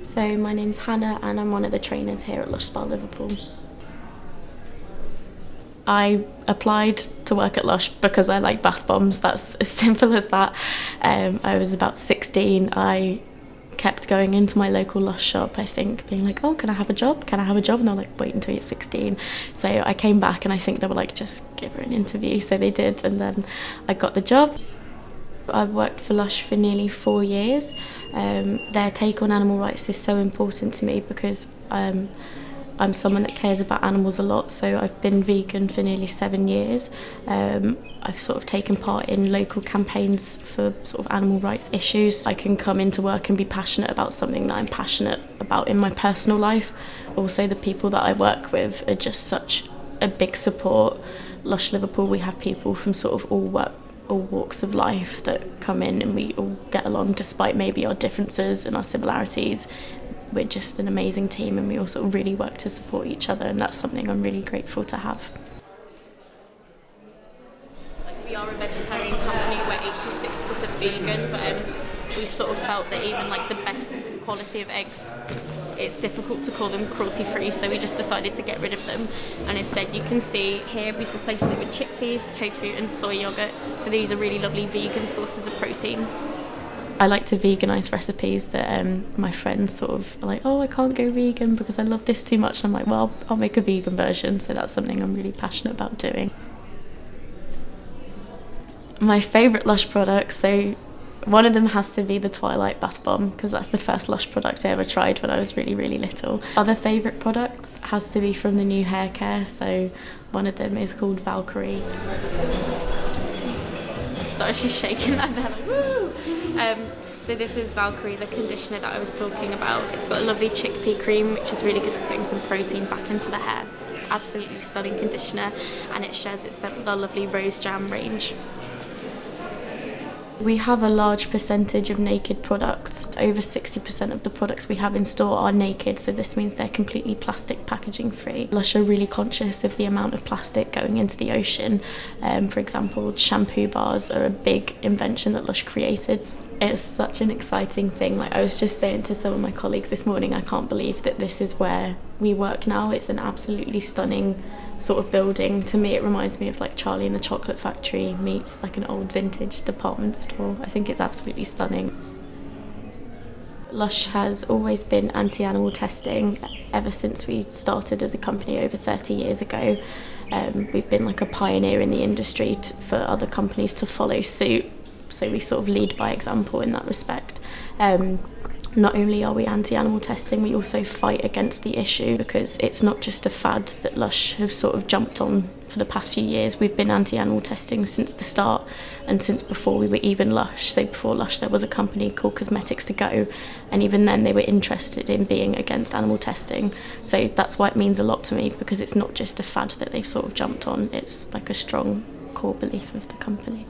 So my name's Hannah and I'm one of the trainers here at LUSH Spa Liverpool. I applied to work at LUSH because I like bath bombs. That's as simple as that. I was about 16. I kept going into my local LUSH shop, I think, being like, oh, can I have a job? Can I have a job? And they're like, wait until you're 16. So I came back and I think they were like, just give her an interview. So they did, and then I got the job. I've worked for LUSH for nearly 4 years. Their take on animal rights is so important to me because I'm someone that cares about animals a lot, so I've been vegan for nearly 7 years. I've sort of taken part in local campaigns for sort of animal rights issues. I can come into work and be passionate about something that I'm passionate about in my personal life. Also, the people that I work with are just such a big support. LUSH Liverpool, we have people from sort of all walks of life that come in, and we all get along despite maybe our differences and our similarities. We're just an amazing team and we all sort of really work to support each other, and that's something I'm really grateful to have. We are a vegetarian company, we're 86% vegan, but we sort of felt that even like the best quality of eggs, it's difficult to call them cruelty-free, so we just decided to get rid of them. And instead, you can see here we've replaced it with chickpeas, tofu and soy yogurt. So these are really lovely vegan sources of protein. I like to veganise recipes that my friends sort of are like, oh, I can't go vegan because I love this too much. And I'm like, well, I'll make a vegan version. So that's something I'm really passionate about doing. My favourite LUSH products, so one of them has to be the Twilight Bath Bomb because that's the first LUSH product I ever tried when I was really, really little. Other favourite products has to be from the new hair care. So one of them is called Valkyrie. So I was just shaking that there like, woo! So this is Valkyrie, the conditioner that I was talking about. It's got a lovely chickpea cream, which is really good for putting some protein back into the hair. It's an absolutely stunning conditioner, and it shares its scent with our lovely Rose Jam range. We have a large percentage of naked products. Over 60% of the products we have in store are naked, so this means they're completely plastic packaging free. LUSH are really conscious of the amount of plastic going into the ocean. For example, shampoo bars are a big invention that LUSH created. It's such an exciting thing. Like I was just saying to some of my colleagues this morning, I can't believe that this is where we work now. It's an absolutely stunning sort of building. To me, it reminds me of like Charlie and the Chocolate Factory meets like an old vintage department store. I think it's absolutely stunning. LUSH has always been anti-animal testing ever since we started as a company over 30 years ago. We've been like a pioneer in the industry for other companies to follow suit. So we sort of lead by example in that respect. Not only are we anti-animal testing, we also fight against the issue because it's not just a fad that LUSH have sort of jumped on for the past few years. We've been anti-animal testing since the start and since before we were even LUSH. So before LUSH there was a company called Cosmetics to Go, and even then they were interested in being against animal testing. So that's why it means a lot to me, because it's not just a fad that they've sort of jumped on, it's like a strong core belief of the company.